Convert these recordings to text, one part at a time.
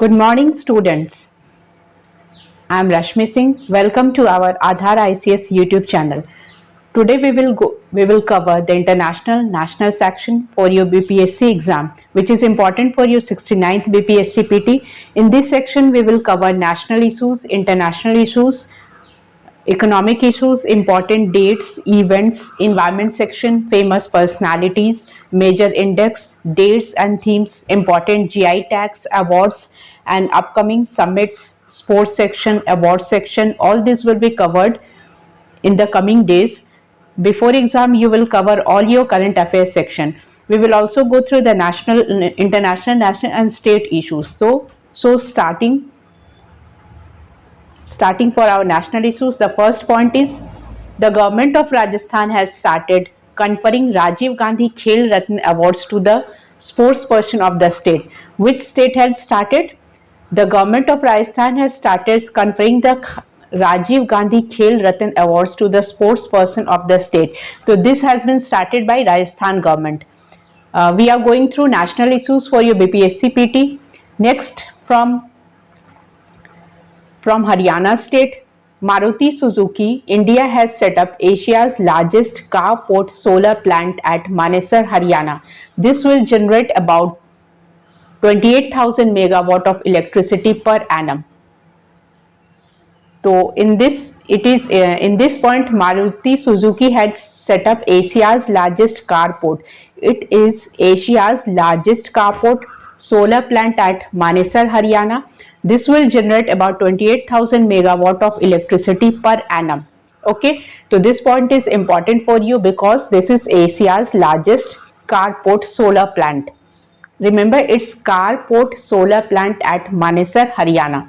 Good morning, students. I am Rashmi Singh. Welcome to our Aadhaar ICS YouTube channel. Today we will cover the national section for your BPSC exam, which is important for your 69th BPSC PT. In this section, we will cover national issues, international issues, economic issues, important dates, events, environment section, famous personalities, major index, dates and themes, important GI tags, awards and upcoming summits, sports section, award section. All this will be covered in the coming days. Before exam, you will cover all your current affairs section. We will also go through the national, international, national and state issues. So starting for our national issues, the first point is the government of Rajasthan has started conferring Rajiv Gandhi Khel Ratna awards to the sports person of the state. Which state has started? The government of Rajasthan has started conferring the Rajiv Gandhi Khel Ratna awards to the sports person of the state. So this has been started by Rajasthan government. We are going through national issues for your BPSC PT. Next, from Haryana state, Maruti Suzuki India has set up Asia's largest carport solar plant at Manesar, Haryana. This will generate about 28,000 megawatt of electricity per annum. So in this point, Maruti Suzuki has set up Asia's largest carport. It is Asia's largest carport solar plant at Manesar, Haryana. This will generate about 28,000 megawatt of electricity per annum. Okay, so this point is important for you because this is Asia's largest carport solar plant. Remember, it's carport solar plant at Manesar, Haryana.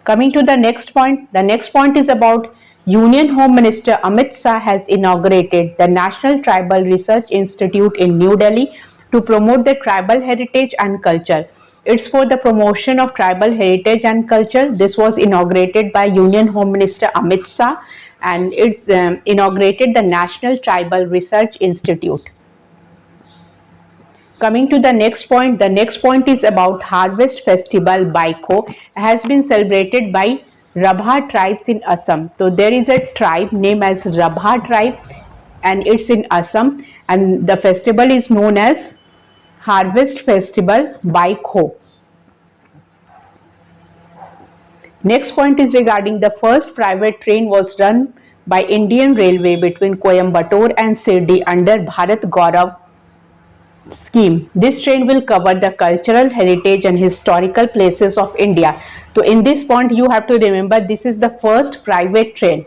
Coming to the next point is about Union Home Minister Amit Shah has inaugurated the National Tribal Research Institute in New Delhi to promote the tribal heritage and culture. It's for the promotion of tribal heritage and culture. This was inaugurated by Union Home Minister Amit Shah, and it's inaugurated the National Tribal Research Institute. Coming to the next point is about Harvest Festival Baiko has been celebrated by Rabha tribes in Assam. So there is a tribe named as Rabha tribe and it's in Assam, and the festival is known as Harvest Festival Baiko. Next point is regarding the first private train was run by Indian Railway between Coimbatore and Shirdi under Bharat Gaurav scheme. This train will cover the cultural heritage and historical places of India. So in this point you have to remember this is the first private train.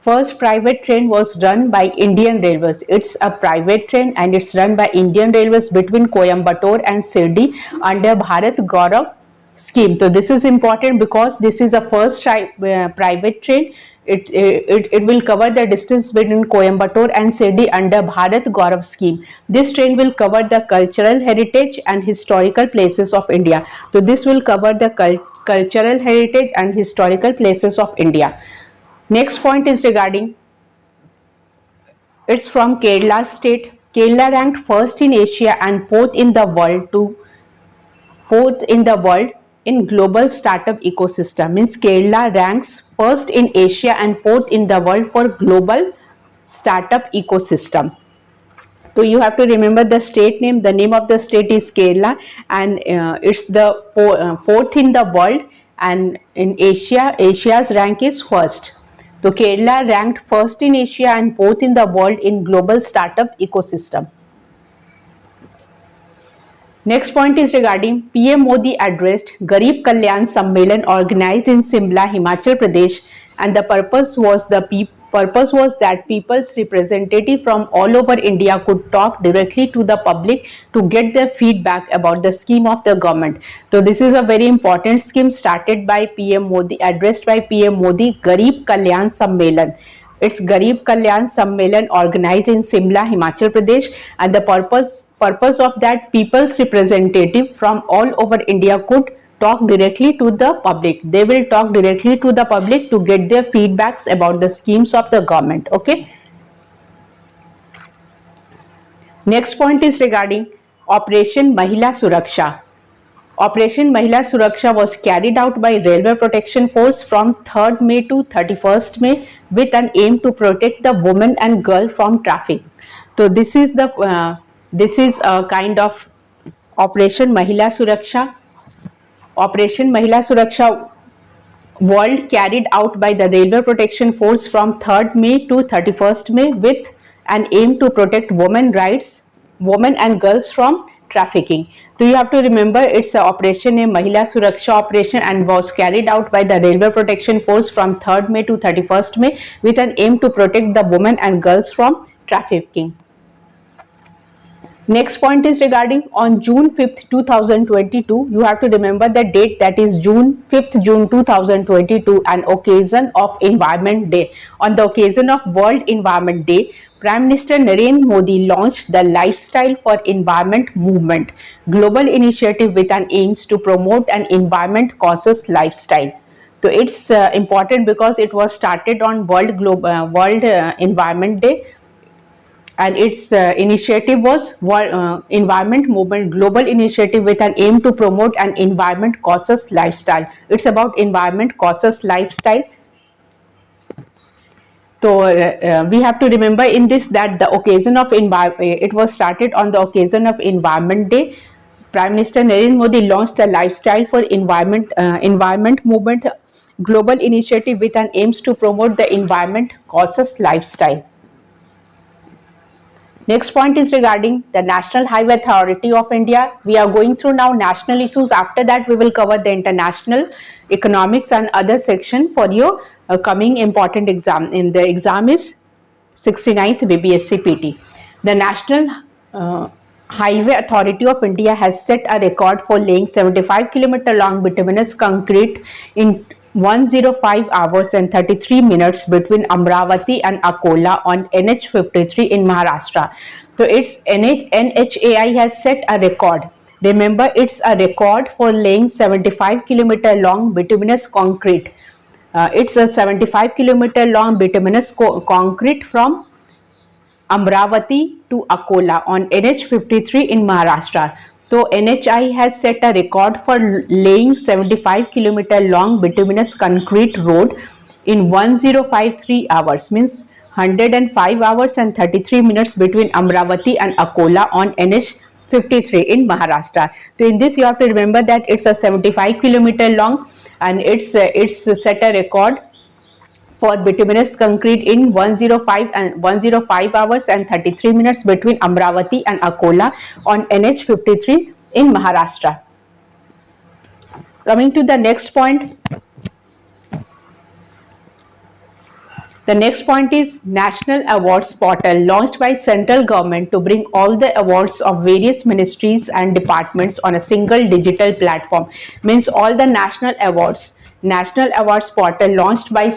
First private train was run by Indian Railways. It's a private train and it's run by Indian Railways between Coimbatore and Shirdi under Bharat Gaurav scheme. So this is important because this is a first private train. It will cover the distance between Coimbatore and Shirdi under Bharat Gaurav scheme. This train will cover the cultural heritage and historical places of India. So this will cover the cultural heritage and historical places of India. Next point is regarding, it's from Kerala state. Kerala ranked first in Asia and fourth in the world in global startup ecosystem. Means Kerala ranks first in Asia and fourth in the world for global startup ecosystem. So you have to remember the state name. The name of the state is Kerala, and it's the fourth in the world, and in Asia, Asia's rank is first. So Kerala ranked first in Asia and fourth in the world in global startup ecosystem. Next point is regarding PM Modi addressed Garib Kalyan Sammelan organized in Simla, Himachal Pradesh, and the purpose was that people's representative from all over India could talk directly to the public to get their feedback about the scheme of the government. So this is a very important scheme started by PM Modi, addressed by PM Modi, Garib Kalyan Sammelan. It's Garib Kalyan Sammelan organized in Simla, Himachal Pradesh, and the purpose of that people's representative from all over India could talk directly to the public. They will talk directly to the public to get their feedbacks about the schemes of the government. Okay. Next point is regarding Operation Mahila Suraksha. Operation Mahila Suraksha was carried out by Railway Protection Force from 3rd May to 31st May with an aim to protect the women and girl from trafficking. So this is a kind of Operation Mahila Suraksha. Operation Mahila Suraksha World carried out by the Railway Protection Force from 3rd May to 31st May with an aim to protect women and girls from trafficking. So you have to remember it's a operation, a Mahila Suraksha operation, and was carried out by the Railway Protection Force from 3rd May to 31st May with an aim to protect the women and girls from trafficking. Next point is regarding on June 5th, 2022. You have to remember the date, that is June 5th, June 2022, an occasion of Environment Day. On the occasion of World Environment Day, Prime Minister Narendra Modi launched the Lifestyle for Environment movement, global initiative with an aims to promote an environment conscious lifestyle. So it's important because it was started on World Environment Day, and its initiative was environment movement global initiative with an aim to promote an environment conscious lifestyle. It's about environment conscious lifestyle. So we have to remember in this that the occasion of it was started on the occasion of Environment Day. Prime Minister Narendra Modi launched the Lifestyle for Environment movement global initiative with an aims to promote the environment conscious lifestyle. Next point is regarding the National Highway Authority of India. We are going through now national issues. After that, we will cover the international, economics and other section for your coming important exam. In the exam is 69th BPSC PT. The National Highway Authority of India has set a record for laying 75-kilometer long bituminous concrete in 105 hours and 33 minutes between Amravati and Akola on NH53 in Maharashtra. So its NHAI has set a record. Remember, it's a record for laying 75-kilometer long bituminous concrete. It's a 75-kilometer long bituminous concrete from Amravati to Akola on NH53 in Maharashtra. So NHI has set a record for laying 75-kilometer long bituminous concrete road in 1053 hours, means 105 hours and 33 minutes between Amravati and Akola on NH53 in Maharashtra. So in this you have to remember that it's a 75-kilometer long, and it's set a record for bituminous concrete in 105 hours and 33 minutes between Amravati and Akola on NH53 in Maharashtra. Coming to the next point. The next point is National Awards Portal launched by central government to bring all the awards of various ministries and departments on a single digital platform. Means all the national awards. National Awards Portal launched by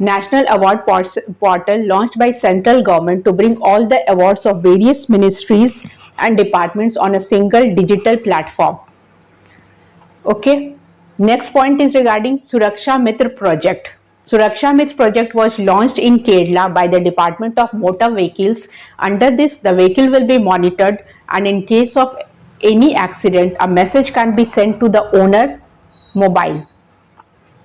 National Award Portal launched by central government to bring all the awards of various ministries and departments on a single digital platform. Okay. Next point is regarding Suraksha Mitra project. Suraksha Mitra project was launched in Kerala by the Department of Motor Vehicles. Under this, the vehicle will be monitored, and in case of any accident, a message can be sent to the owner mobile.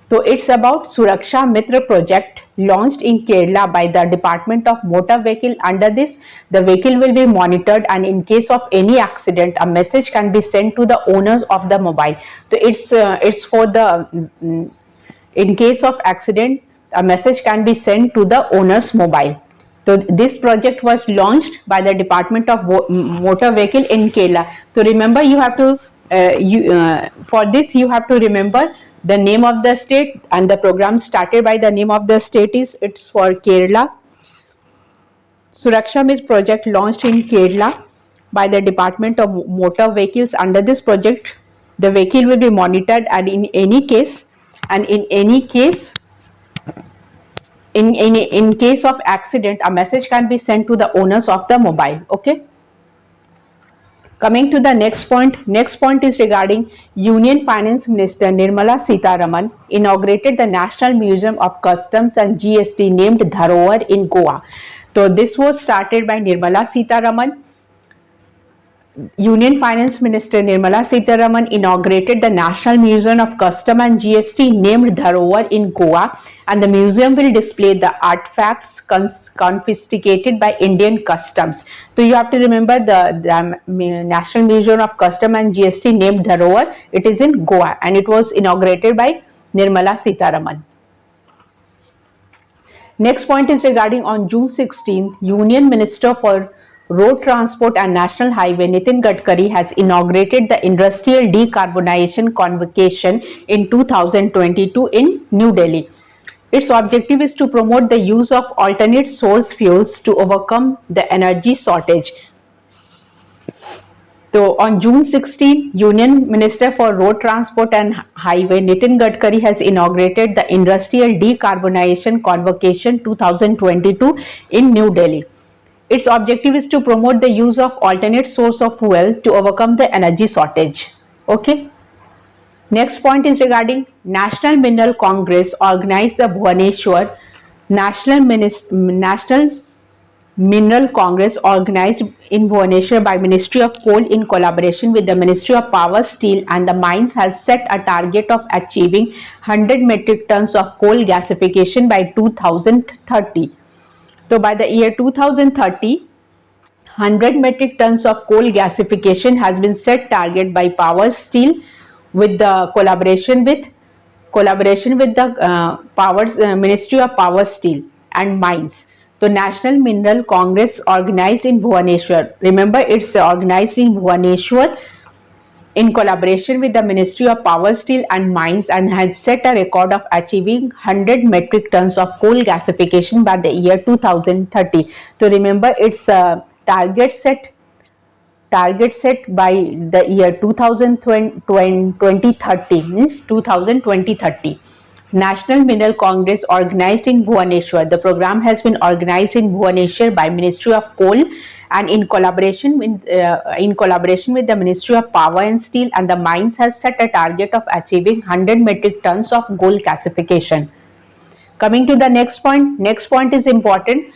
So it's about Suraksha Mitra project launched in Kerala by the Department of Motor Vehicle. Under this, the vehicle will be monitored, and in case of any accident, a message can be sent to the owners of the mobile. So it's for the in case of accident, a message can be sent to the owner's mobile. So this project was launched by the Department of Motor Vehicle in Kerala. So remember, you have to for this you have to remember the name of the state, and the program started by the name of the state is it's for Kerala. Suraksha Mitra project launched in Kerala by the Department of Motor Vehicles. Under this project, the vehicle will be monitored, and in case of accident, a message can be sent to the owners of the mobile. Okay. Coming to the next point. Next point is regarding Union Finance Minister Nirmala Sitharaman inaugurated the National Museum of Customs and GST named Dharohar in Goa. So this was started by Nirmala Sitharaman. Union Finance Minister Nirmala Sitharaman inaugurated the National Museum of Custom and GST named Dharohar in Goa, and the museum will display the artifacts confiscated by Indian customs. So you have to remember the National Museum of Custom and GST named Dharohar. It is in Goa and it was inaugurated by Nirmala Sitharaman. Next point is regarding on June 16th, Union Minister for Road Transport and National Highway Nitin Gadkari has inaugurated the Industrial Decarbonization Convocation in 2022 in New Delhi. Its objective is to promote the use of alternate source fuels to overcome the energy shortage. So on June 16, Union Minister for Road Transport and Highway Nitin Gadkari has inaugurated the Industrial Decarbonization Convocation 2022 in New Delhi. Its objective is to promote the use of alternate source of fuel to overcome the energy shortage. Okay. Next point is regarding National Mineral Congress organized the Bhubaneswar National Mineral Congress organized in Bhubaneswar by Ministry of Coal in collaboration with the Ministry of Power, Steel and the Mines has set a target of achieving 100 metric tons of coal gasification by 2030. So by the year 2030, 100 metric tons of coal gasification has been set target by Power Steel with the collaboration with the Ministry of Power, Steel and Mines. So National Mineral Congress organized in Bhubaneswar. Remember, it's organized in Bhubaneswar in collaboration with the Ministry of Power, Steel and Mines and had set a record of achieving 100 metric tons of coal gasification by the year 2030. So remember, it's target set by the year 2030 means 2030. National Mineral Congress organized in Bhubaneswar. The program has been organized in Bhubaneswar by Ministry of Coal and in collaboration with the Ministry of Power and Steel and the Mines has set a target of achieving 100 metric tons of coal gasification. Coming to the next point. Next point is important.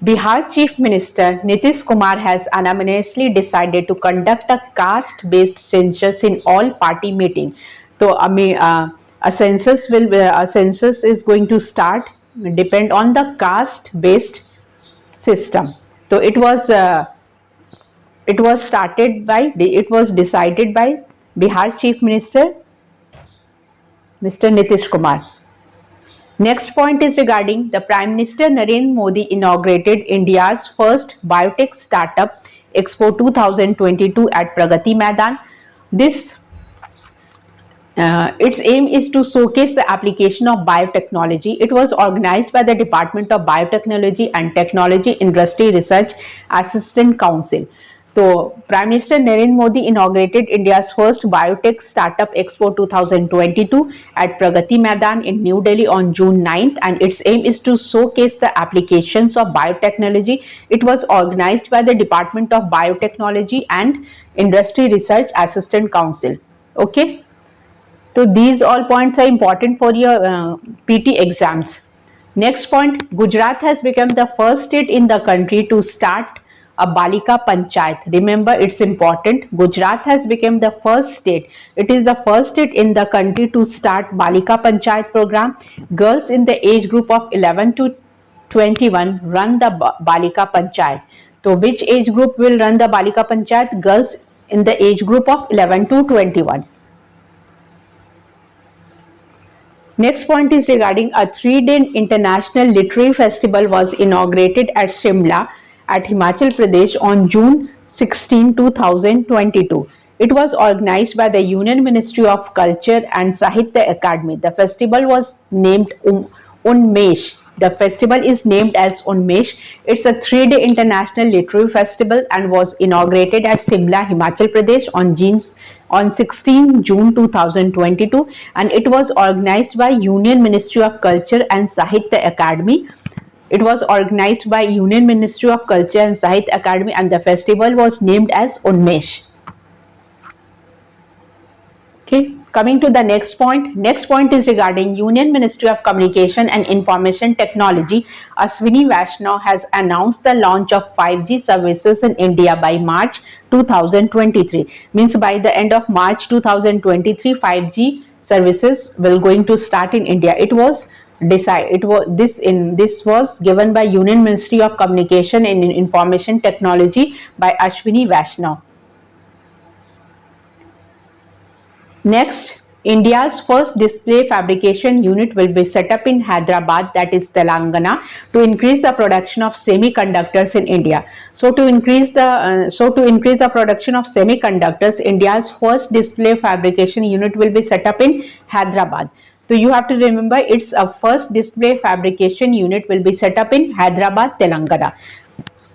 Bihar Chief Minister Nitish Kumar has unanimously decided to conduct a caste-based census in all party meetings. So, a census is going to start depend on the caste-based system. So it was decided by Bihar Chief Minister Mr. Nitish Kumar. Next point is regarding the Prime Minister Narendra Modi inaugurated India's first biotech startup Expo 2022 at Pragati Maidan. Its aim is to showcase the application of biotechnology. It was organized by the Department of Biotechnology and Technology Industry Research Assistant Council. So, Prime Minister Narendra Modi inaugurated India's first biotech startup Expo 2022 at Pragati Maidan in New Delhi on June 9th and its aim is to showcase the applications of biotechnology. It was organized by the Department of Biotechnology and Industry Research Assistant Council. Okay. So these all points are important for your PT exams. Next point, Gujarat has become the first state in the country to start a Balika Panchayat. Remember, it's important. Gujarat has become the first state. It is the first state in the country to start Balika Panchayat program. Girls in the age group of 11 to 21 run the Balika Panchayat. So which age group will run the Balika Panchayat? Girls in the age group of 11 to 21. Next point is regarding a 3-day international literary festival was inaugurated at Shimla at Himachal Pradesh on June 16, 2022. It was organized by the Union Ministry of Culture and Sahitya Academy. The festival was named Unmesh. The festival is named as Unmesh. It's a 3-day international literary festival and was inaugurated at Shimla, Himachal Pradesh on 16 June 2022 and it was organized by Union Ministry of Culture and Sahitya Academy. It was organized by Union Ministry of Culture and Sahitya Academy and the festival was named as Unmesh. Okay, Coming to the next point. Next point is regarding Union Ministry of Communication and Information Technology. Ashwini Vaishnav has announced the launch of 5G services in India by March 2023. Means by the end of March 2023, 5G services will going to start in India. This was given by Union Ministry of Communication and Information Technology by Ashwini Vaishnav. Next, India's first display fabrication unit will be set up in Hyderabad, that is Telangana, to increase the production of semiconductors in India. So to increase the production of semiconductors, India's first display fabrication unit will be set up in Hyderabad. So you have to remember, it's a first display fabrication unit will be set up in Hyderabad, Telangana.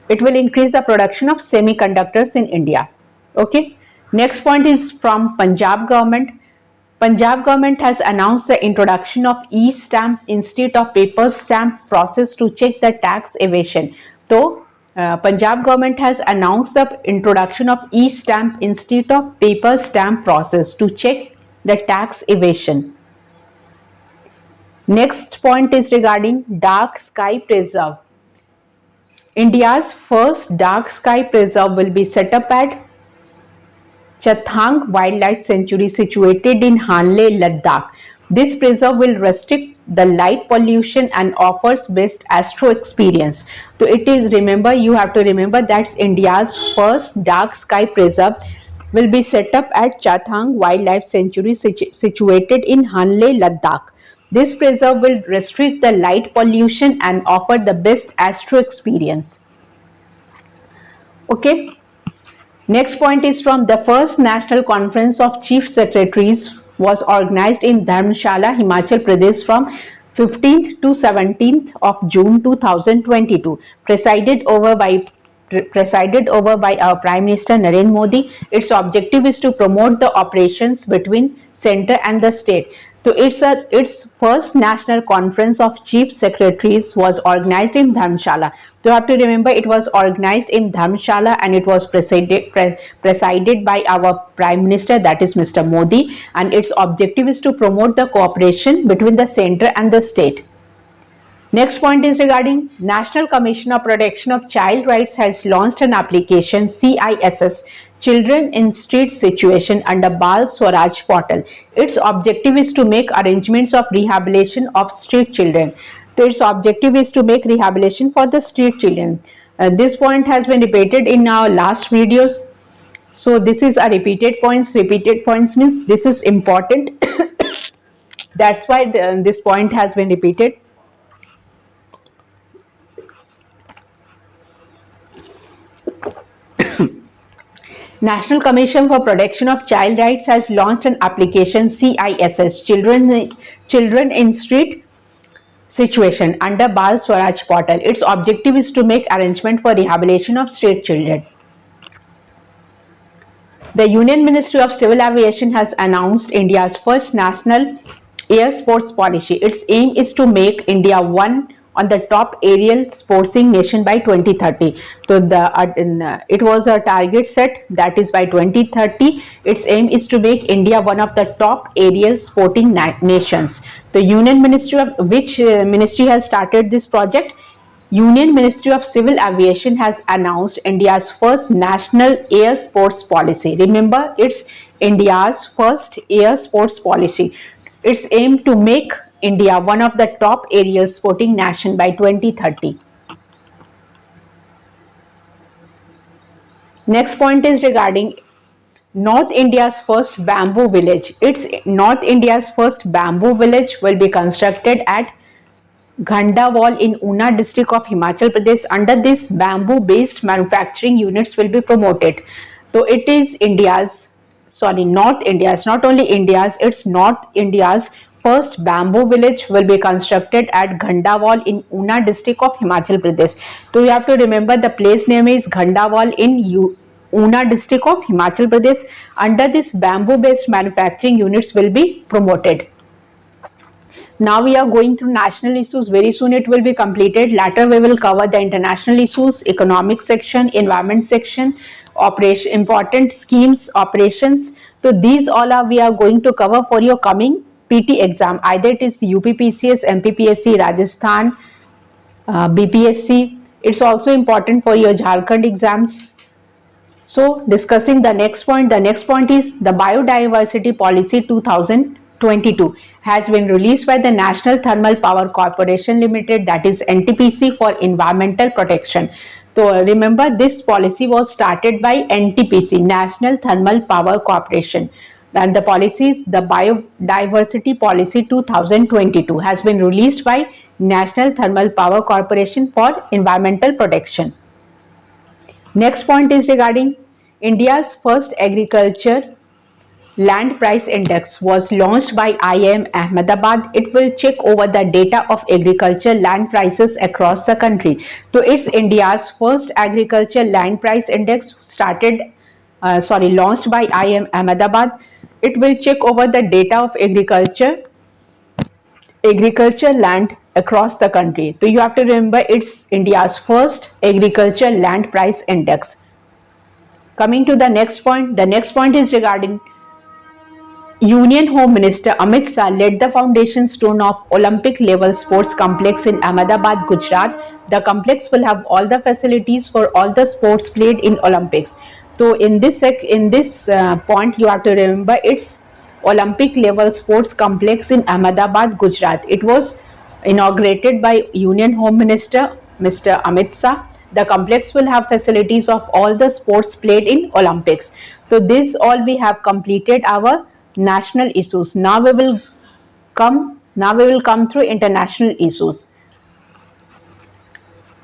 It will increase the production of semiconductors in India. Okay. Next point is from Punjab government. Punjab government has announced the introduction of e-stamp instead of paper stamp process to check the tax evasion. So, Punjab government has announced the introduction of e-stamp instead of paper stamp process to check the tax evasion. Next point is regarding dark sky preserve. India's first dark sky preserve will be set up at Tadang Wildlife Sanctuary situated in Hanle, Ladakh. This preserve will restrict the light pollution and offers best astro experience. So it is, remember, you have to remember that's India's first dark sky preserve will be set up at Tadang Wildlife Sanctuary situated in Hanle, Ladakh. This preserve will restrict the light pollution and offer the best astro experience. Okay. Next point is from the first National Conference of Chief Secretaries was organized in Dharamshala, Himachal Pradesh from 15th to 17th of June 2022, presided over by our Prime Minister Narendra Modi. Its objective is to promote the operations between center and the state. So its first National Conference of Chief Secretaries was organized in Dharamshala. So you have to remember, it was organized in Dharamshala and it was presided by our Prime Minister, that is Mr. Modi, and its objective is to promote the cooperation between the center and the state. Next point is regarding National Commission of Protection of Child Rights has launched an application CISS, Children in Street Situation, under Bal Swaraj portal. Its objective is to make arrangements of rehabilitation of street children. So its objective is to make rehabilitation for the street children. This point has been repeated in our last videos. So this is a repeated points. Repeated points means this is important. That's why this point has been repeated. National Commission for Protection of Child Rights has launched an application CISS, Children in Street Situation, under Bal Swaraj portal. Its objective is to make arrangement for rehabilitation of street children. The Union Ministry of Civil Aviation has announced India's first national air sports policy. Its aim is to make India one on the top aerial sporting nation by 2030. So it was a target set, that is by 2030. Its aim is to make India one of the top aerial sporting nations. The Union Ministry of which ministry has started this project? Union Ministry of Civil Aviation has announced India's first national air sports policy. Remember, it's India's first air sports policy. Its aim to make India one of the top aerial sporting nation by 2030. Next point is regarding North India's first bamboo village. North India's first bamboo village will be constructed at Ghandawal in Una district of Himachal Pradesh. Under this, bamboo-based manufacturing units will be promoted. So it is North India's, not only India's, it's North India's first bamboo village will be constructed at Ghandawal in Una district of Himachal Pradesh. So you have to remember the place name is Ghandawal in Una district of Himachal Pradesh. Under this, bamboo-based manufacturing units will be promoted. Now we are going through national issues. Very soon it will be completed. Later we will cover the international issues, economic section, environment section, important schemes, operations. So these all are we are going to cover for your coming PT exam. Either it is UPPCS, MPPSC, Rajasthan, BPSC. It's also important for your Jharkhand exams. So discussing the next point is the Biodiversity Policy 2022 has been released by the National Thermal Power Corporation Limited, that is NTPC, for environmental protection. So remember, this policy was started by NTPC, National Thermal Power Corporation. And the policies, the Biodiversity Policy 2022 has been released by National Thermal Power Corporation for environmental protection. Next point is regarding India's first agriculture land price index was launched by IIM Ahmedabad. It will check over the data of agriculture land prices across the country. So it's India's first agriculture land price index launched by IIM Ahmedabad. It will check over the data of agriculture land across the country. So you have to remember, it's India's first agriculture land price index. Coming to the next point is regarding Union Home Minister Amit Shah laid the foundation stone of Olympic level sports complex in Ahmedabad, Gujarat. The complex will have all the facilities for all the sports played in Olympics. So in this point you have to remember, it's Olympic level sports complex in Ahmedabad, Gujarat. It was inaugurated by Union Home Minister Mr. Amit Shah. The complex will have facilities of all the sports played in Olympics. So this all we have completed our national issues. Now we will come through international issues.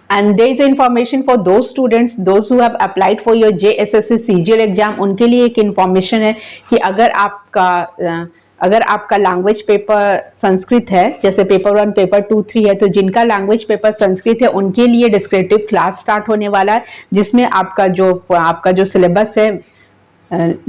And there is information for those students, those who have applied for your JSSC CGL exam. उनके लिए एक information है कि अगर आपका language paper Sanskrit है, जैसे paper 1, paper 2, 3 है, तो जिनका लैंग्वेज पेपर संस्कृत है उनके लिए डिस्क्रिप्टिव क्लास स्टार्ट होने वाला है, जिसमें आपका जो सिलेबस है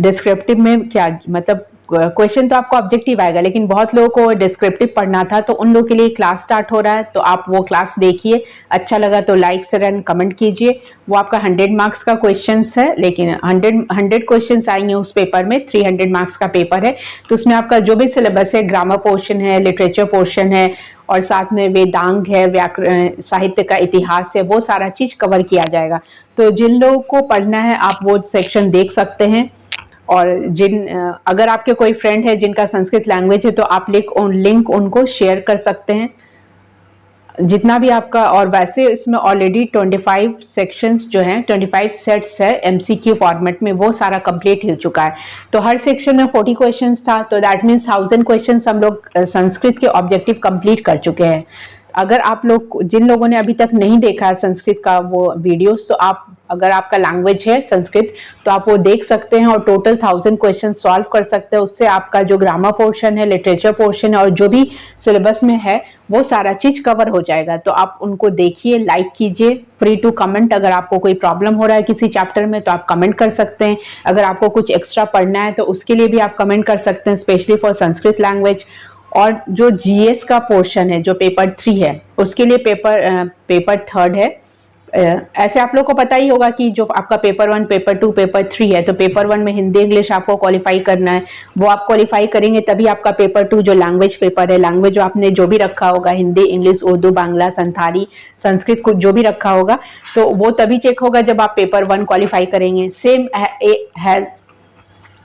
डिस्क्रिप्टिव में क्या मतलब क्वेश्चन तो आपको ऑब्जेक्टिव आएगा, लेकिन बहुत लोगों को डिस्क्रिप्टिव पढ़ना था, तो उन लोगों के लिए क्लास स्टार्ट हो रहा है. तो आप वो क्लास देखिए, अच्छा लगा तो लाइक शेयर एंड कमेंट कीजिए. वो आपका 100 मार्क्स का क्वेश्चंस है, लेकिन 100 क्वेश्चंस आएंगे उस पेपर में. 300 मार्क्स का पेपर है, तो उसमें आपका जो भी सिलेबस है, ग्रामर पोर्शन है, लिटरेचर पोर्शन है, और साथ में वेदांग है, व्याकरण, साहित्य का इतिहास है, वो सारा चीज कवर किया जाएगा. तो जिन लोगों को पढ़ना है आप वो सेक्शन देख सकते हैं. और अगर आपके कोई फ्रेंड है जिनका संस्कृत लैंग्वेज है, तो आप लिंक उनको शेयर कर सकते हैं, जितना भी आपका. और वैसे इसमें ऑलरेडी 25 सेक्शंस जो हैं, 25 सेट्स है एमसीक्यू फॉर्मेट में, वो सारा कंप्लीट हो चुका है. तो हर सेक्शन में 40 क्वेश्चंस था, तो दैट मीन्स 1000 क्वेश्चंस हम लोग संस्कृत के ऑब्जेक्टिव कंप्लीट कर चुके हैं. अगर आप लोग, जिन लोगों ने अभी तक नहीं देखा है संस्कृत का वो वीडियोस, तो आप, अगर आपका लैंग्वेज है संस्कृत, तो आप वो देख सकते हैं और टोटल 1000 क्वेश्चन सॉल्व कर सकते हैं. उससे आपका जो ग्रामर पोर्शन है, लिटरेचर पोर्शन है, और जो भी सिलेबस में है, वो सारा चीज कवर हो जाएगा. तो आप उनको देखिए, लाइक कीजिए, फ्री टू कमेंट. अगर आपको कोई प्रॉब्लम हो रहा है किसी चैप्टर में, तो आप कमेंट कर सकते हैं. अगर आपको कुछ एक्स्ट्रा पढ़ना है, तो उसके लिए भी आप कमेंट कर सकते हैं, स्पेशली फॉर संस्कृत लैंग्वेज. और जो जीएस का पोर्शन है, जो पेपर 3 है, उसके लिए पेपर 3 है. ऐसे आप लोग को पता ही होगा कि जो आपका पेपर 1, पेपर 2, पेपर 3 है, तो पेपर 1 में हिंदी इंग्लिश आपको क्वालिफाई करना है. वो आप क्वालिफाई करेंगे तभी आपका पेपर 2 जो लैंग्वेज पेपर है, लैंग्वेज जो आपने जो भी रखा होगा, हिंदी, इंग्लिश, उर्दू, बांग्ला, संथाली, संस्कृत, कुछ जो भी रखा होगा, तो वो तभी चेक होगा जब आप पेपर 1 क्वालिफाई करेंगे.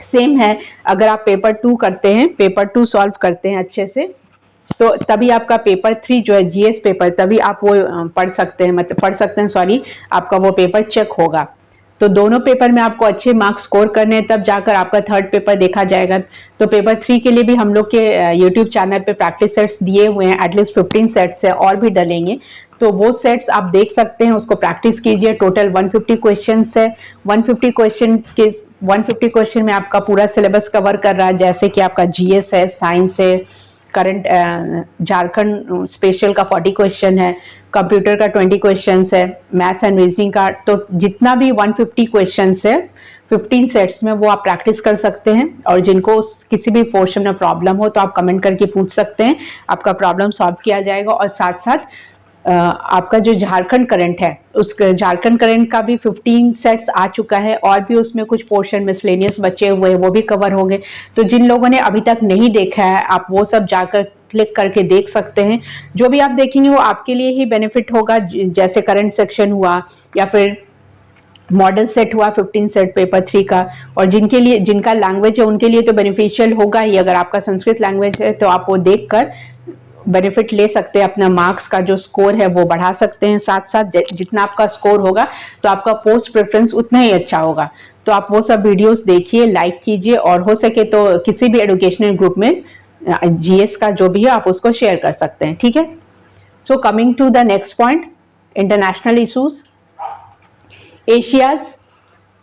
सेम है अगर आप पेपर 2 करते हैं, पेपर 2 सॉल्व करते हैं अच्छे से, तो तभी आपका पेपर 3 जो है जीएस पेपर, तभी आप वो पढ़ सकते हैं, आपका वो पेपर चेक होगा. तो दोनों पेपर में आपको अच्छे मार्क्स स्कोर करने हैं, तब जाकर आपका 3rd पेपर देखा जाएगा. तो पेपर 3 के लिए भी हम लोग के यूट्यूब चैनल पे प्रैक्टिस सेट्स दिए हुए हैं, एटलीस्ट 15 सेट्स है, और भी डलेंगे. तो वो सेट्स आप देख सकते हैं, उसको प्रैक्टिस कीजिए. टोटल 150 क्वेश्चंस है. 150 क्वेश्चन में आपका पूरा सिलेबस कवर कर रहा है, जैसे कि आपका जीएस है, साइंस है, करंट झारखंड स्पेशल का 40 क्वेश्चन है, कंप्यूटर का 20 क्वेश्चंस है, मैथ्स एंड रीजनिंग का. तो जितना भी 150 क्वेश्चंस है 15 सेट्स में, वो आप प्रैक्टिस कर सकते हैं. और जिनको किसी भी पोर्शन में प्रॉब्लम हो, तो आप कमेंट करके पूछ सकते हैं, आपका प्रॉब्लम सॉल्व किया जाएगा. और साथ साथ आपका जो झारखंड करंट है, उस झारखंड करंट का भी 15 सेट्स आ चुका है, और भी उसमें कुछ पोर्शन मिसलेनियस बचे हुए हैं, वो भी कवर होंगे। तो जिन लोगों ने अभी तक नहीं देखा है, आप वो सब जाकर क्लिक करके देख सकते हैं। जो भी आप देखेंगे वो आपके लिए ही बेनिफिट होगा, जैसे करंट सेक्शन हुआ या फिर मॉडल सेट हुआ 15 सेट पेपर 3 का, और जिनका लैंग्वेज है उनके लिए तो बेनिफिशियल होगा ही। अगर आपका संस्कृत लैंग्वेज है तो आप वो देखकर बेनिफिट ले सकते हैं, अपना मार्क्स का जो स्कोर है वो बढ़ा सकते हैं। साथ साथ जितना आपका स्कोर होगा तो आपका पोस्ट प्रेफरेंस उतना ही अच्छा होगा। तो आप वो सब वीडियोस देखिए, लाइक कीजिए, और हो सके तो किसी भी एजुकेशनल ग्रुप में जीएस का जो भी है आप उसको शेयर कर सकते हैं, ठीक है। So coming to the next point, international issues. Asia's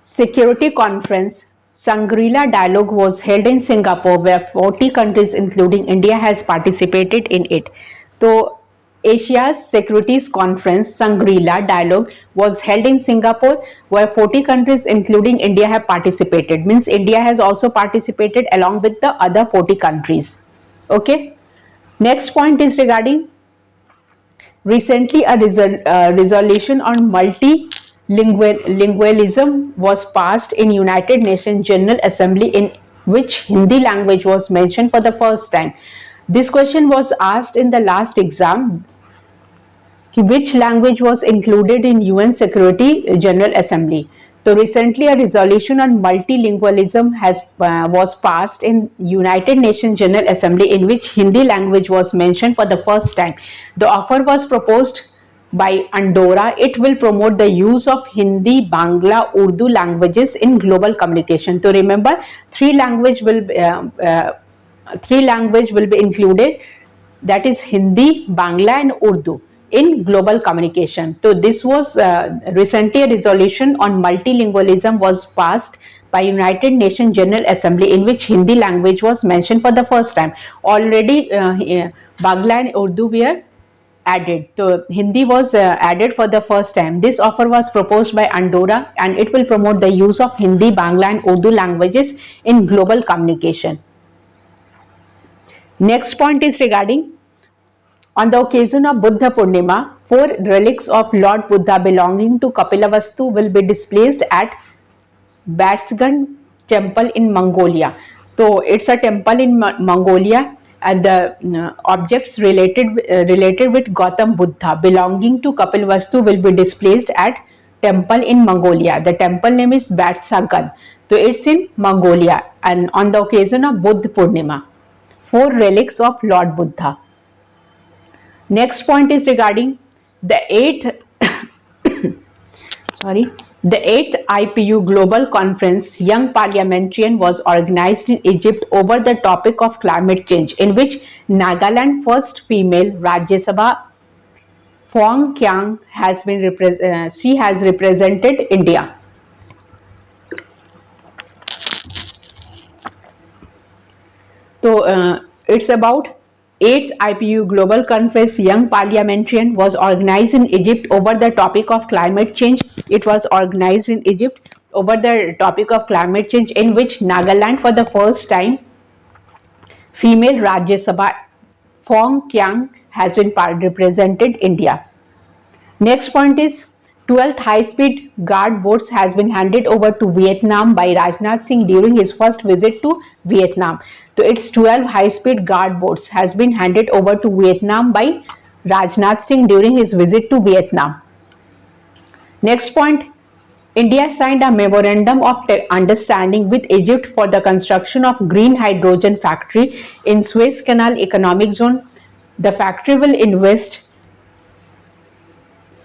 Security Conference Shangri-La Dialogue was held in Singapore, where 40 countries including India has participated in it. तो Asia's Securities Conference Shangri-La Dialogue was held in Singapore, where 40 countries including India have participated. Means India has also participated along with the other 40 countries. Okay. Next point is regarding recently a resolution on multilingualism was passed in United Nations General Assembly, in which Hindi language was mentioned for the first time. This question was asked in the last exam, which language was included in UN Security General Assembly. So recently a resolution on multilingualism was passed in United Nations General Assembly, in which Hindi language was mentioned for the first time. The offer was proposed by Andorra. It will promote the use of Hindi, Bangla, Urdu languages in global communication. So remember, three language will be included, that is Hindi, Bangla and Urdu in global communication. So this was recently a resolution on multilingualism was passed by United Nations General Assembly, in which Hindi language was mentioned for the first time. Already Bangla and Urdu were added. So Hindi was added for the first time. This offer was proposed by Andorra, and it will promote the use of Hindi, Bangla and Urdu languages in global communication. Next point is regarding, on the occasion of Buddha Purnima, 4 relics of Lord Buddha belonging to Kapilavastu will be displayed at Batsgan temple in Mongolia. So it's a temple in Mongolia, and the objects related with Gautam Buddha belonging to Kapilavastu will be displayed at temple in Mongolia. The temple name is Batsgan. So it's in Mongolia, and on the occasion of Buddha Purnima, 4 relics of Lord Buddha. Next point is regarding the 8th IPU Global Conference Young Parliamentarian was organized in Egypt over the topic of climate change, in which Nagaland first female Rajya Sabha Phangon Konyak has represented India. So it's about 8th IPU Global Conference Young Parliamentarian was organized in Egypt over the topic of climate change. It was organized in Egypt over the topic of climate change, in which Nagaland for the first time female Rajya Sabha Phangon Konyak has been represented India. Next point is 12th high-speed guard boats has been handed over to Vietnam by Rajnath Singh during his first visit to Vietnam. So its 12 high-speed guard boats has been handed over to Vietnam by Rajnath Singh during his visit to Vietnam. Next point, India signed a memorandum of understanding with Egypt for the construction of green hydrogen factory in Suez Canal Economic Zone. The factory will invest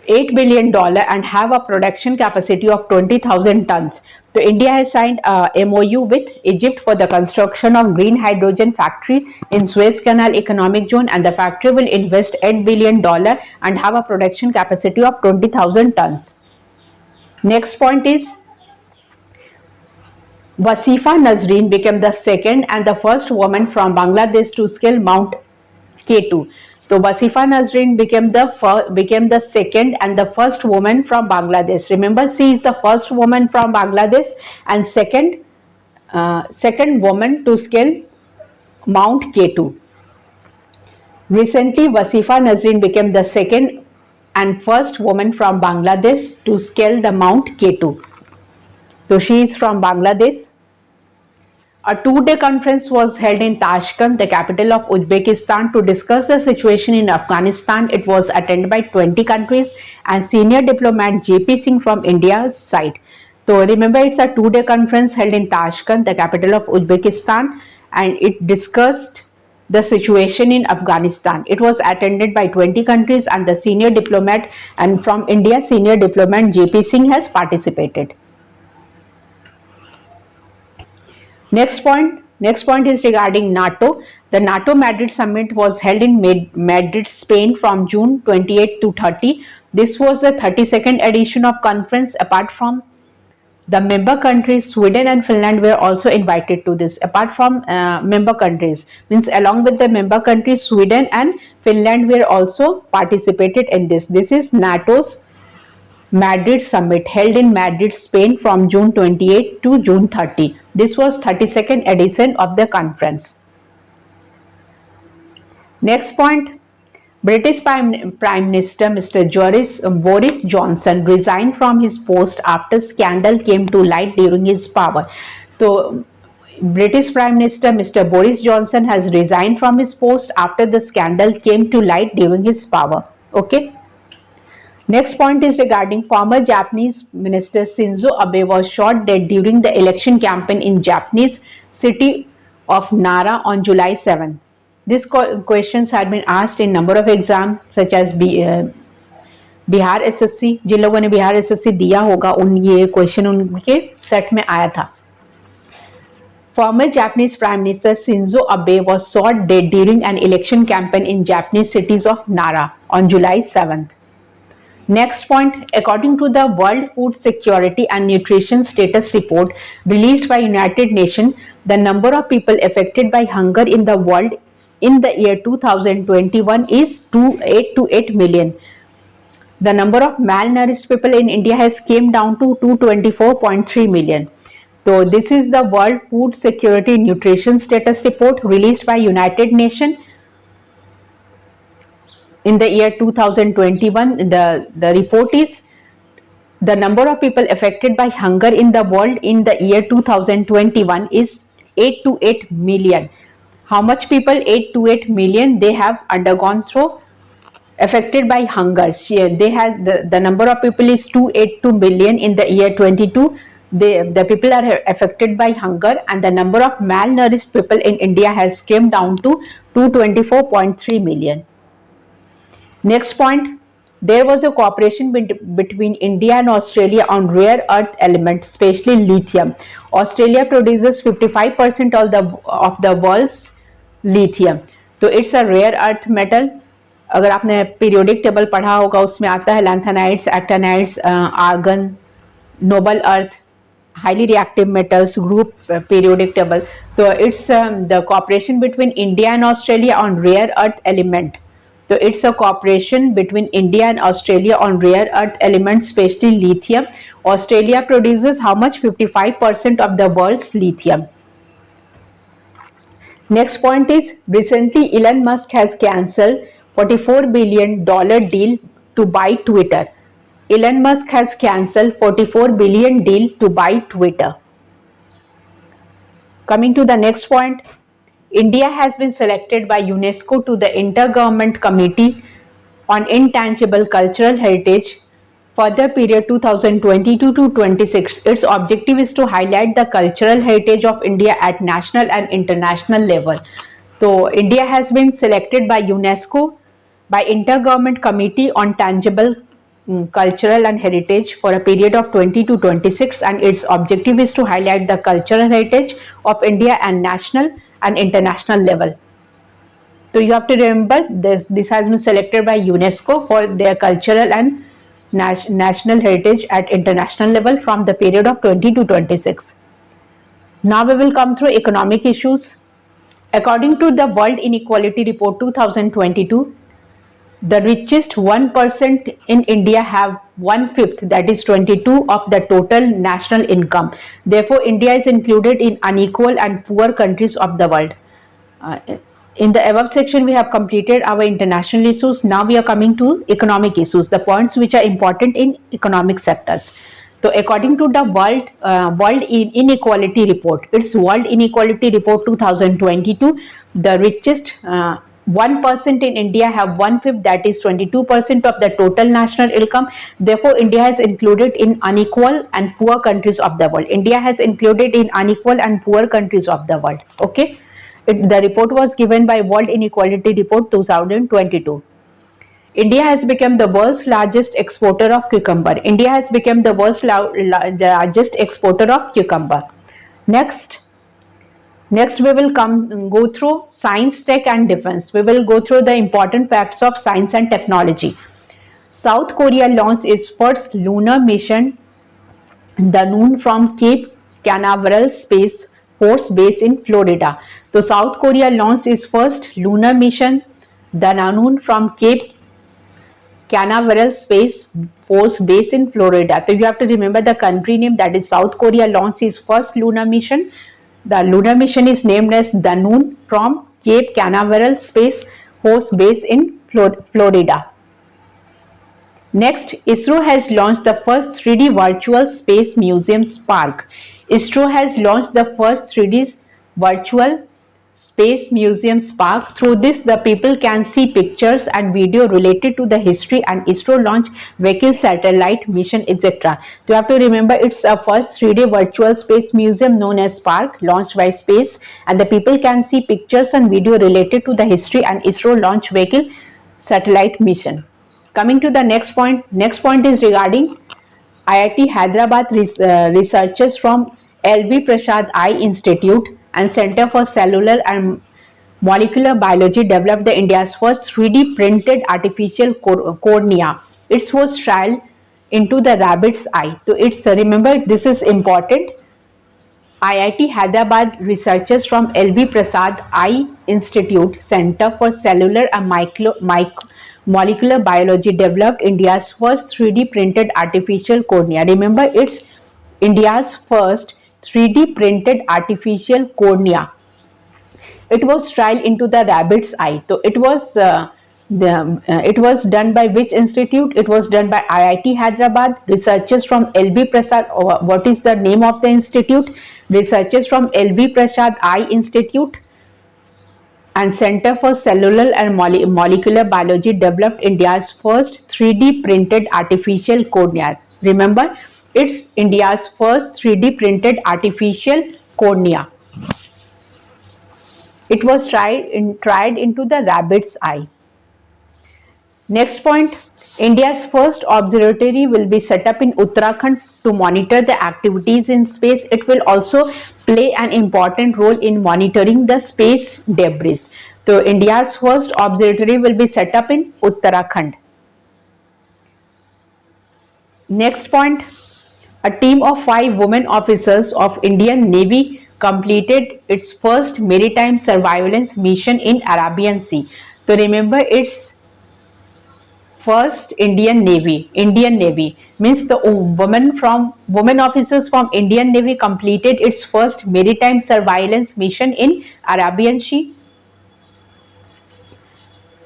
$8 billion and have a production capacity of 20,000 tons. So India has signed a MOU with Egypt for the construction of green hydrogen factory in Suez Canal Economic Zone, and the factory will invest $8 billion and have a production capacity of 20,000 tons. Next point is Wasifa Nazreen became the second and the first woman from Bangladesh to scale Mount K2. So Wasifa Nazreen became the second and the first woman from Bangladesh. Remember, she is the first woman from Bangladesh and second woman to scale Mount K2. Recently, Wasifa Nazreen became the second and first woman from Bangladesh to scale the Mount K2. So she is from Bangladesh. A two-day conference was held in Tashkent, the capital of Uzbekistan, to discuss the situation in Afghanistan. It was attended by 20 countries and senior diplomat JP Singh from India's side. So remember, it's a two-day conference held in Tashkent, the capital of Uzbekistan, and it discussed the situation in Afghanistan. It was attended by 20 countries and the senior diplomat, and from India, senior diplomat JP Singh has participated. Next point is regarding NATO. The NATO Madrid summit was held in Madrid, Spain from June 28 to 30. This was the 32nd edition of conference. Apart from the member countries, Sweden and Finland were also invited to this. Apart from member countries, means along with the member countries, Sweden and Finland were also participated in this. This is NATO's Madrid summit held in Madrid, Spain from June 28 to June 30. This was 32nd edition of the conference. Next point, British Prime Minister Mr. Boris Johnson resigned from his post after scandal came to light during his power. So British Prime Minister Mr. Boris Johnson has resigned from his post after the scandal came to light during his power. Okay. Next point is regarding former Japanese Minister Shinzo Abe was shot dead during the election campaign in Japanese city of Nara on July 7. These questions had been asked in number of exams such as Bihar SSC. जिन लोगों ने Bihar SSC दिया होगा उन ये question उनके set में आया था. Former Japanese Prime Minister Shinzo Abe was shot dead during an election campaign in Japanese cities of Nara on July 7th. Next point, according to the World Food Security and Nutrition Status Report released by United Nations, the number of people affected by hunger in the world in the year 2021 is 8 million. The number of malnourished people in India has came down to 224.3 million. So this is the World Food Security and Nutrition Status Report released by United Nations. In the year 2021, the report is the number of people affected by hunger in the world in the year 2021 is 8 to 8 million. How much people? 8 to 8 million they have undergone through affected by hunger. They has the number of people is 282 million in the year 22. The people are affected by hunger, and the number of malnourished people in India has came down to 224.3 million. Next point, there was a cooperation between India and Australia on rare earth elements, especially lithium. Australia produces 55% of the world's lithium. तो it's a rare earth metal. अगर आपने periodic table पढ़ा होगा उसमें आता है lanthanides, actinides, argon, noble earth, highly reactive metals group periodic table. So it's the cooperation between India and Australia on rare earth element. So it's a cooperation between India and Australia on rare earth elements, especially lithium. Australia produces how much? 55% of the world's lithium. Next point is, recently Elon Musk has cancelled $44 billion deal to buy Twitter. Elon Musk has cancelled $44 billion deal to buy Twitter. Coming to the next point, India has been selected by UNESCO to the Intergovernment Committee on Intangible Cultural Heritage for the period 2022 to 26. Its objective is to highlight the cultural heritage of India at national and international level. So, India has been selected by UNESCO by Intergovernment Committee on Tangible Cultural and Heritage for a period of 20 to 26, and its objective is to highlight the cultural heritage of India at national and international level. So you have to remember this has been selected by UNESCO for their cultural and national heritage at international level from the period of 20 to 26. Now we will come through economic issues. According to the World Inequality Report 2022, the richest 1% in India have 1/5, that is 22 of the total national income. Therefore, India is included in unequal and poor countries of the world. In the above section, we have completed our international issues. Now we are coming to economic issues, the points which are important in economic sectors. So, according to the World Inequality Report, it's World Inequality Report 2022, the richest 1% in India have 1/5, that is 22% of the total national income. Therefore, India has included in unequal and poor countries of the world. India has included in unequal and poor countries of the world. Okay. The report was given by World Inequality Report 2022. India has become the world's largest exporter of cucumber. India has become the world's largest exporter of cucumber. Next we will go through science, tech and defense. We will go through the important facts of science and technology. South Korea launched its first lunar mission, the Moon, from Cape Canaveral Space Force Base in Florida. So South Korea launched its first lunar mission, the Moon, from Cape Canaveral Space Force Base in Florida. So you have to remember the country name, that is South Korea launched its first lunar mission. The lunar mission is named as the Moon, from Cape Canaveral Space Force Base in Florida. Next, ISRO has launched the first 3D virtual space museum, Spark. ISRO has launched the first 3D virtual space museum, Spark. Through this, the people can see pictures and video related to the history and ISRO launch vehicle, satellite mission, etc. So you have to remember, it's a first 3D virtual space museum known as Spark, launched by space, and the people can see pictures and video related to the history and ISRO launch vehicle, satellite mission. Coming to the next point. Next point is regarding IIT Hyderabad researchers from LV Prasad Eye Institute and Center for Cellular and Molecular Biology developed the India's first 3D printed artificial cornea. It was trial into the rabbit's eye. So it's remember, this is important. IIT Hyderabad researchers from LV Prasad Eye Institute Center for Cellular and Molecular Biology developed India's first 3D printed artificial cornea. Remember, it's India's first 3D printed artificial cornea. It was trial into the rabbit's eye. So it was it was done by which institute? It was done by IIT Hyderabad. Researchers from LV Prasad. What is the name of the institute? Researchers from LV Prasad Eye Institute and Center for Cellular and Molecular Biology developed India's first 3D printed artificial cornea. Remember, it's India's first 3D printed artificial cornea. It was tried into the rabbit's eye. Next point, India's first observatory will be set up in Uttarakhand to monitor the activities in space. It will also play an important role in monitoring the space debris. So India's first observatory will be set up in Uttarakhand. Next point, a team of 5 women officers of Indian Navy completed its first maritime surveillance mission in Arabian Sea. So remember, it's first Indian Navy means the women officers from Indian Navy completed its first maritime surveillance mission in Arabian Sea.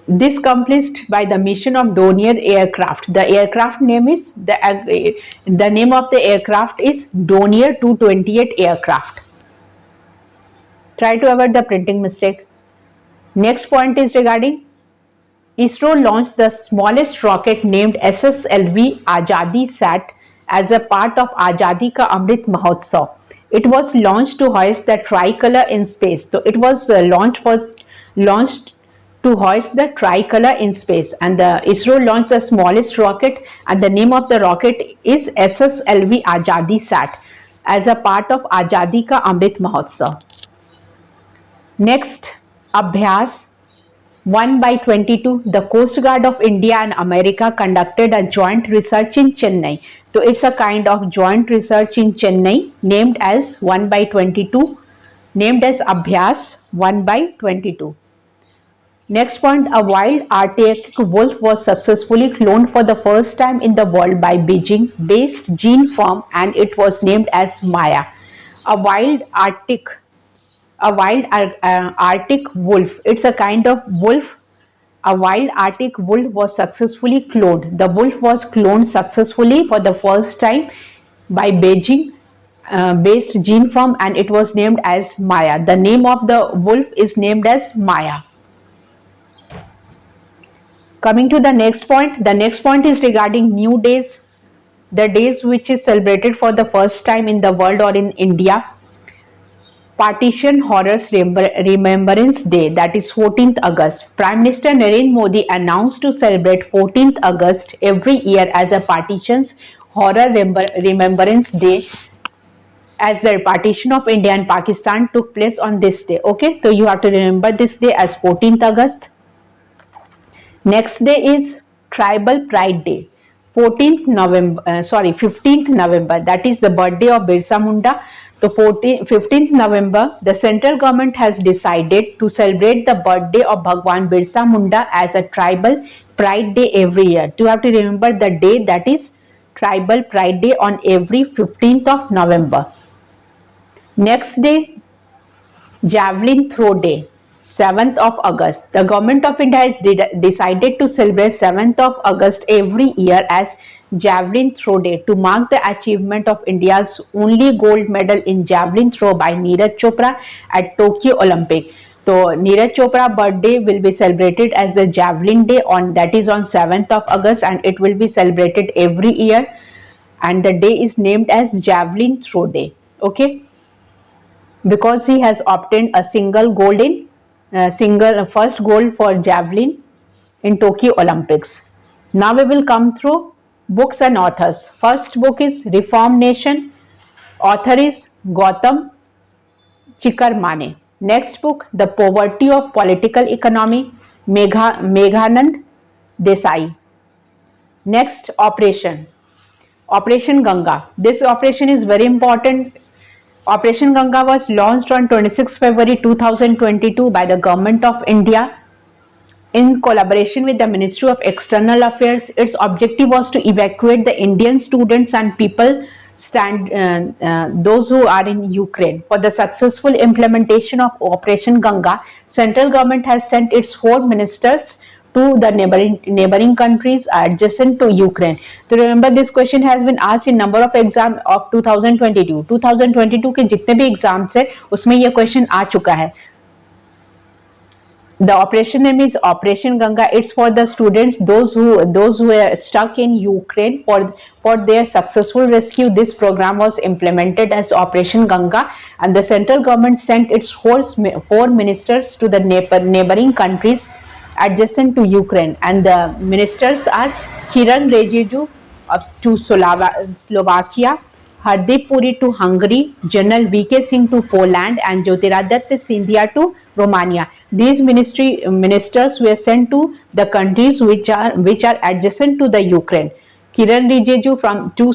This accomplished by the mission of Dornier aircraft. The aircraft name is the name of the aircraft is Dornier 228 aircraft. Try to avoid the printing mistake. Next point is regarding ISRO launched the smallest rocket named SSLV Azadi Sat as a part of Azadi Ka Amrit Mahotsav. It was launched to hoist the tricolor in space. So it was launched to hoist the tricolor in space, and the ISRO launched the smallest rocket, and the name of the rocket is SSLV Azadi Sat as a part of Azadi Ka Amrit Mahotsav. Next, Abhyas 1/22, the Coast Guard of India and America conducted a joint research in Chennai. So it's a kind of joint research in Chennai named as 1/22, named as Abhyas 1/22. Next point, a wild Arctic wolf was successfully cloned for the first time in the world by Beijing-based gene firm, and it was named as Maya. A wild Arctic A wild Arctic wolf. It's a kind of wolf. A wild Arctic wolf was successfully cloned. The wolf was cloned successfully for the first time by Beijing based gene firm, and it was named as Maya. The name of the wolf is named as Maya. Coming to the next point is regarding new days, the days which is celebrated for the first time in the world or in India. Partition Horrors Remembrance Day, that is 14th August. Prime Minister Narendra Modi announced to celebrate 14th August every year as a Partitions Horror Remembrance Day, as the partition of India and Pakistan took place on this day. Okay, so you have to remember this day as 14th August. Next day is Tribal Pride Day, 15th November, that is the birthday of Birsa Munda. So 15th November, the central government has decided to celebrate the birthday of Bhagwan Birsa Munda as a Tribal Pride Day every year. You have to remember the day, that is Tribal Pride Day, on every 15th of November. Next day, Javelin Throw Day, 7th of August. The government of India has decided to celebrate 7th of August every year as Javelin Throw Day to mark the achievement of India's only gold medal in javelin throw by Neeraj Chopra at Tokyo Olympic. So Neeraj Chopra birthday will be celebrated as the Javelin Day, that is on 7th of August, and it will be celebrated every year, and the day is named as Javelin Throw Day. Okay, because he has obtained a first gold for javelin in Tokyo Olympics. Now we will come through books and authors. First book is Reform Nation. Author is Gautam Chikarmane. Next book, The Poverty of Political Economy, Meghanand Desai. Next, Operation Ganga. This operation is very important. Operation Ganga was launched on 26 February 2022 by the Government of India in collaboration with the Ministry of External Affairs. Its objective was to evacuate the Indian students and people those who are in Ukraine. For the successful implementation of Operation Ganga, central government has sent its 4 ministers to the neighboring countries adjacent to Ukraine. So remember, this question has been asked in number of exam of 2022. 2022 के जितने भी exams है उसमें ये question आ चुका है. The operation name is Operation Ganga. It's for the students, those who were stuck in Ukraine. For their successful rescue, this program was implemented as Operation Ganga, and the central government sent its 4 ministers to the neighboring countries adjacent to Ukraine, and the ministers are Kiran Rijiju to Slovakia, Hardeep Puri to Hungary, General VK Singh to Poland, and Jyotiraditta Scindia to Romania. These ministers were sent to the countries which are adjacent to the Ukraine. Kiran Rijiju to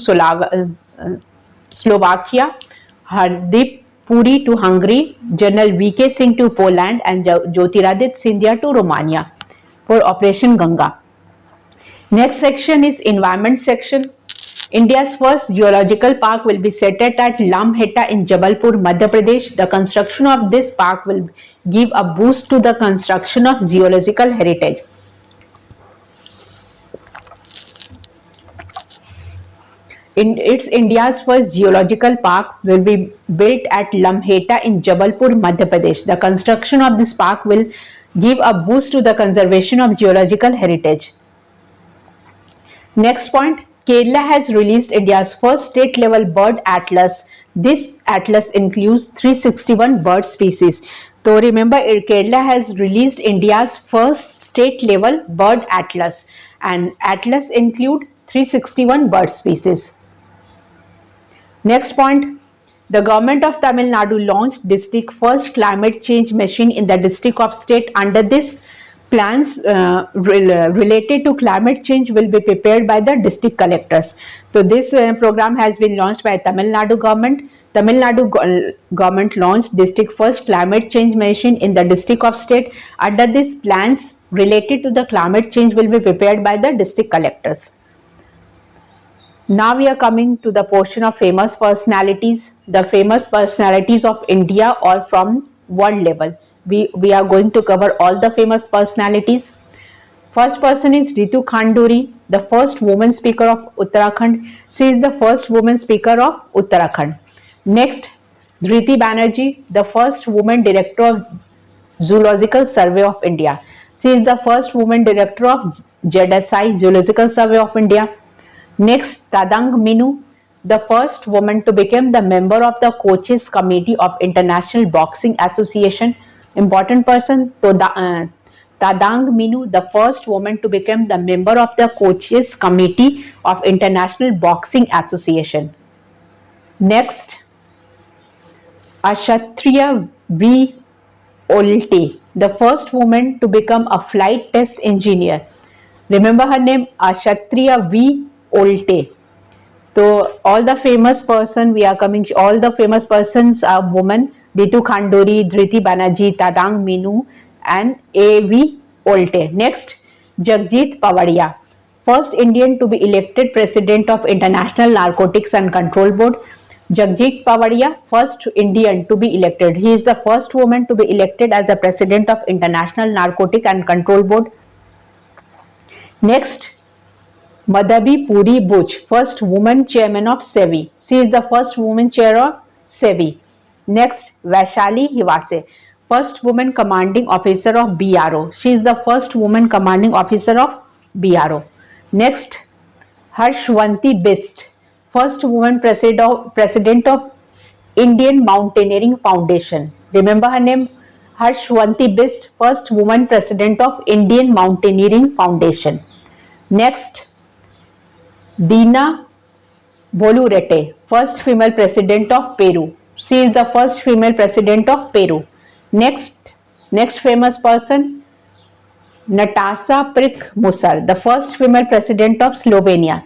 Slovakia, Hardeep Puri to Hungary, General VK Singh to Poland, and Jyotiraditta Scindia to Romania for Operation Ganga. Next section is Environment section. India's first geological park will be set at Lamheta in Jabalpur, Madhya Pradesh. The construction of this park will give a boost to the construction of geological heritage. It's India's first geological park will be built at Lamheta in Jabalpur, Madhya Pradesh. The construction of this park will give a boost to the conservation of geological heritage. Next point, Kerala has released India's first state-level bird atlas. This atlas includes 361 bird species. So remember, Kerala has released India's first state-level bird atlas, and atlas include 361 bird species. Next point, the government of Tamil Nadu launched district first climate change machine in the district of state. Under this, plans related to climate change will be prepared by the district collectors. So this program has been launched by Tamil Nadu government. Tamil Nadu government launched district first climate change machine in the district of state. Under this, plans related to the climate change will be prepared by the district collectors. Now we are coming to the portion of famous personalities. The famous personalities of India or from world level. We are going to cover all the famous personalities. First person is Ritu Khanduri, the first woman speaker of Uttarakhand. She is the first woman speaker of Uttarakhand. Next, Dhriti Banerjee, the first woman director of Zoological Survey of India. She is the first woman director of ZSI, Zoological Survey of India. Next, Tadang Minu, the first woman to become the member of the Coaches Committee of International Boxing Association. Important person, Tadang Minu, the first woman to become the member of the Coaches Committee of International Boxing Association. Next, Ashatriya V. Olte, the first woman to become a flight test engineer. Remember her name, Ashatriya V. Olte. So all the famous person we are coming, all the famous persons are women: Ritu Khanduri, Dhriti Banerjee, Tadang Minu, and A.V. Olte. Next, Jagjit Pavadia, first Indian to be elected president of International Narcotics and Control Board. Jagjit Pavadia, first Indian to be elected. He is the first woman to be elected as the president of International Narcotic and Control Board. Next, Madhabi Puri Buch, first woman chairman of SEBI. She is the first woman chair of SEBI. Next, Vaishali Hivase, first woman commanding officer of BRO. She is the first woman commanding officer of BRO. Next, Harshwanti Bist, first woman president of Indian Mountaineering Foundation. Remember her name? Harshwanti Bist, first woman president of Indian Mountaineering Foundation. Next, Dina Boluarte, first female president of Peru. She is the first female president of Peru. Next famous person, Natasa Pirc Musar, the first female president of Slovenia.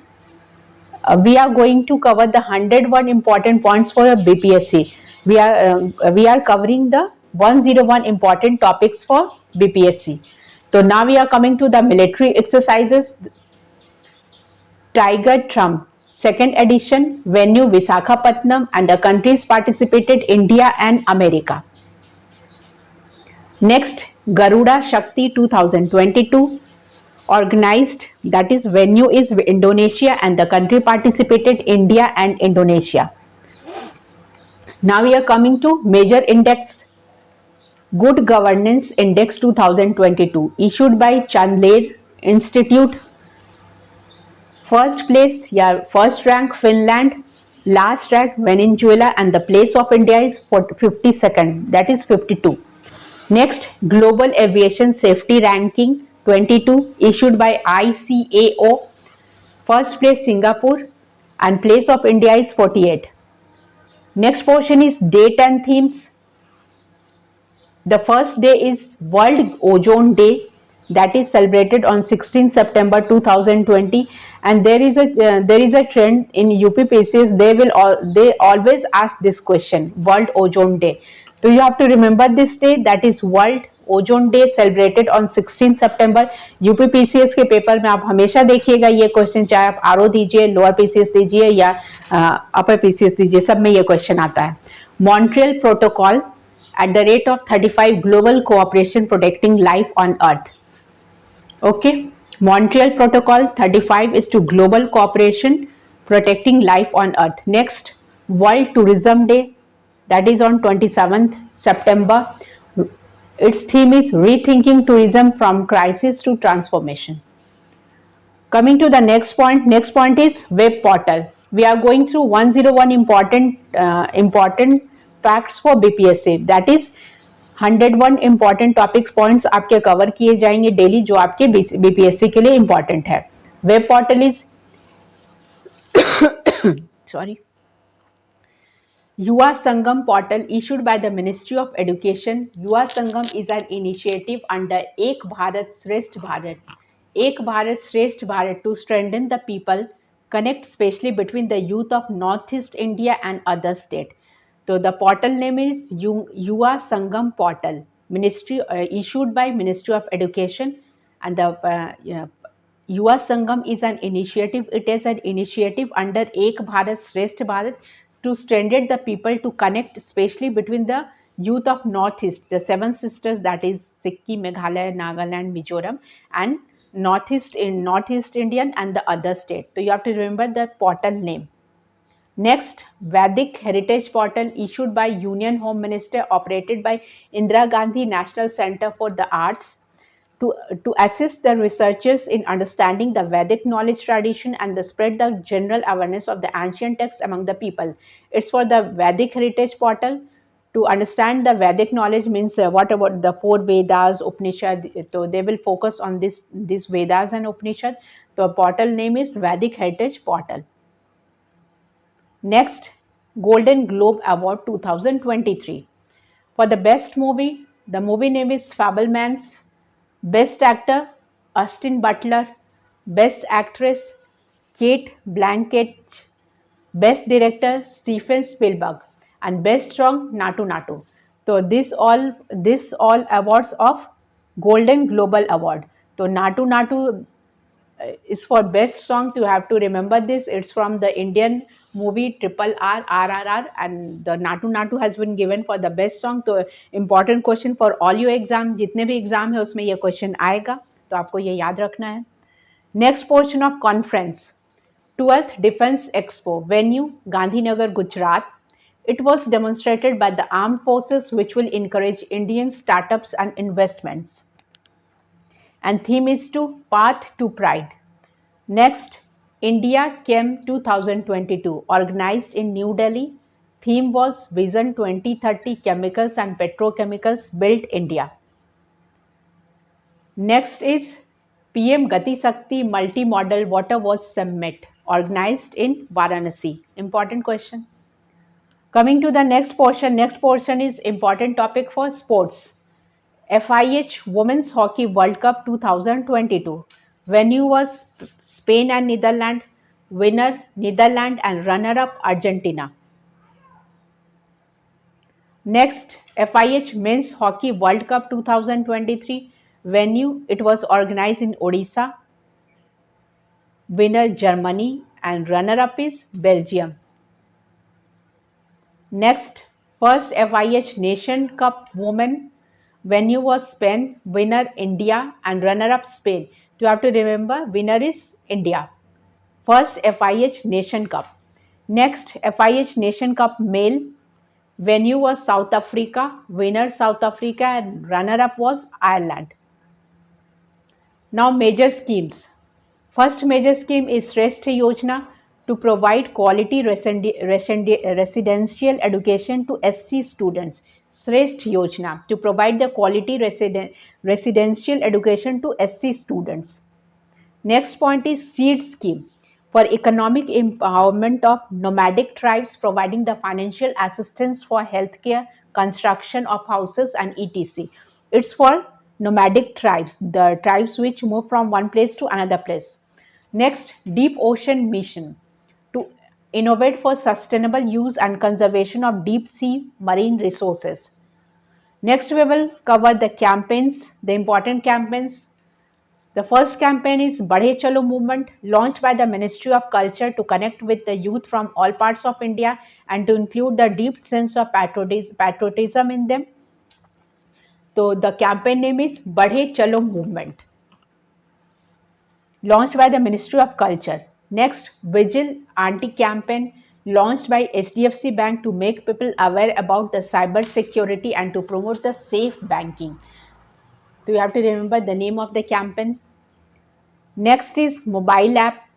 We are going to cover the 101 important points for BPSC. We are covering the 101 important topics for BPSC. So now we are coming to the military exercises. Tiger Trump, second edition, venue Visakhapatnam, and the countries participated India and America. Next, Garuda Shakti 2022, organized, that is venue is Indonesia and the country participated India and Indonesia. Now we are coming to major index. Good Governance Index 2022, issued by Chandler Institute. First place, first rank Finland, last rank Venezuela, and the place of India is 52nd, that is 52. Next, Global Aviation Safety Ranking 22, issued by ICAO. First place Singapore and place of India is 48. Next portion is date and themes. The first day is World Ozone Day, that is celebrated on 16 September 2020, and there is a trend in UPPCs. They always ask this question, World Ozone Day. So you have to remember this day, that is World Ozone Day, celebrated on 16 September. UPPCS के paper में आप हमेशा देखिएगा ये question, चाहे आप RO दीजिए, lower PCS दीजिए या अपर पीसीएस दीजिए, सब में ये क्वेश्चन आता है. Montreal protocol at the rate of 35 global cooperation protecting life on earth. Okay, Montreal Protocol 35 is to global cooperation protecting life on earth. Next, World Tourism Day, that is on 27th September. Its theme is rethinking tourism from crisis to transformation. Coming to the next point is web portal. We are going through 101 important facts for BPSC, that is 101 important topics points आपके cover किए जाएंगे daily, जो आपके BPSC के लिए important है. Web portal is Yuva Sangam Portal, issued by the Ministry of Education. Yuva Sangam is an initiative under Ek Bharat Shreshtha Bharat. Ek Bharat Shreshtha Bharat to strengthen the people, connect especially between the youth of Northeast India and other states. So the portal name is Yuva Sangam Portal, issued by Ministry of Education, and the Yuva Sangam is an initiative. It is an initiative under Ek Bharat Shreshtha Bharat to strengthen the people, to connect especially between the youth of Northeast, the seven sisters, that is Sikkim, Meghalaya, Nagaland, Mizoram, and Northeast Indian and the other state. So you have to remember the portal name. Next, Vedic Heritage Portal issued by Union Home Minister, operated by Indira Gandhi National Center for the Arts to assist the researchers in understanding the Vedic knowledge tradition and the spread the general awareness of the ancient text among the people. It's for the Vedic Heritage Portal. To understand the Vedic knowledge means what about the four Vedas, Upanishad. So they will focus on these Vedas and Upanishad. The portal name is Vedic Heritage Portal. Next, Golden Globe Award 2023. For the best movie, the movie name is Fabelmans. Best actor, Austin Butler. Best actress, Kate Blanchett. Best director, Steven Spielberg. And best song, Natu Natu. So this all awards of Golden Global Award. So Natu Natu is for best song. You have to remember this. It's from the Indian movie Triple R, RRR, and the Natu Natu has been given for the best song. तो important question for all your exam, जितने भी exam है उसमें ये question आएगा, तो आपको ये याद रखना है. Next portion of conference, 12th Defense Expo, venue Gandhinagar, Gujarat. It was demonstrated by the armed forces, which will encourage Indian startups and investments. And theme is to Path to Pride. Next, India Chem 2022, organized in New Delhi. Theme was Vision 2030, Chemicals and Petrochemicals Built India. Next is PM Gati Shakti Multi-Modal Water Was Summit, organized in Varanasi. Important question. Coming to the next portion is important topic for sports. FIH Women's Hockey World Cup 2022. Venue was Spain and Netherlands. Winner Netherlands and runner-up Argentina. Next, FIH Men's Hockey World Cup 2023. Venue, it was organized in Odisha. Winner Germany and runner-up is Belgium. Next, first FIH Nation Cup Women. Venue was Spain, winner India and runner-up Spain. So you have to remember, winner is India. First FIH Nation Cup. Next, FIH Nation Cup Male. Venue was South Africa, winner South Africa and runner-up was Ireland. Now major schemes. First major scheme is Shreshtha Yojana, to provide quality residential education to SC students. Shreshtha Yojana, to provide the quality residential education to SC students. Next point is Seed Scheme, for economic empowerment of nomadic tribes, providing the financial assistance for healthcare, construction of houses and etc. It's for nomadic tribes, the tribes which move from one place to another place. Next, Deep Ocean Mission, to innovate for sustainable use and conservation of deep sea marine resources. Next, we will cover the campaigns, the important campaigns. The first campaign is Badhe Chalo movement, launched by the Ministry of Culture to connect with the youth from all parts of India and to include the deep sense of patriotism in them. So the campaign name is Badhe Chalo movement, launched by the Ministry of Culture. Next, Vigil anti-campaign, launched by HDFC Bank to make people aware about the cyber security and to promote the safe banking. So you have to remember the name of the campaign. Next is mobile app,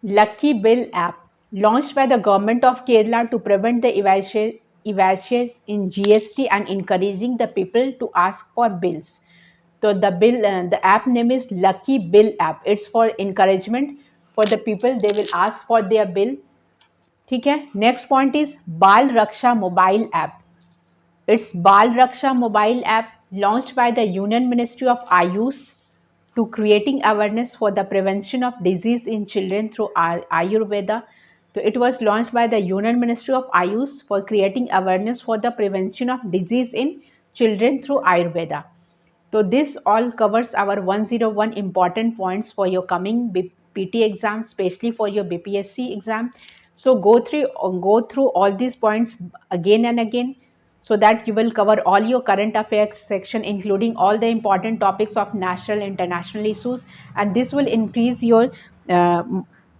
Lucky Bill app, launched by the government of Kerala to prevent the evasion in GST and encouraging the people to ask for bills. So the app name is Lucky Bill app. It's for encouragement for the people. They will ask for their bill. ठीक है. Next point is Bal Raksha mobile app. It's Bal Raksha mobile app, launched by the Union Ministry of Ayush to creating awareness for the prevention of disease in children through Ayurveda. So it was launched by the Union Ministry of Ayush for creating awareness for the prevention of disease in children through Ayurveda. So this all covers our 101 important points for your coming PT exam, especially for your BPSC exam. So go through all these points again and again. so that you will cover all your current affairs section, including all the important topics of national international issues, and this will increase your uh,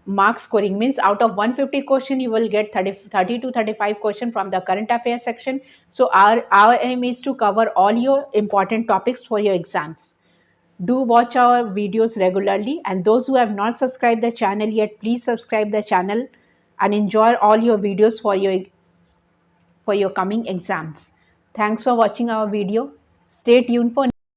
mark scoring. Means out of 150 question you will get 30 to 35 question from the current affairs section. So our aim is to cover all your important topics for your exams. Do watch our videos regularly, and those who have not subscribed the channel yet, please subscribe the channel and enjoy all your videos for your coming exams. Thanks for watching our video. Stay tuned for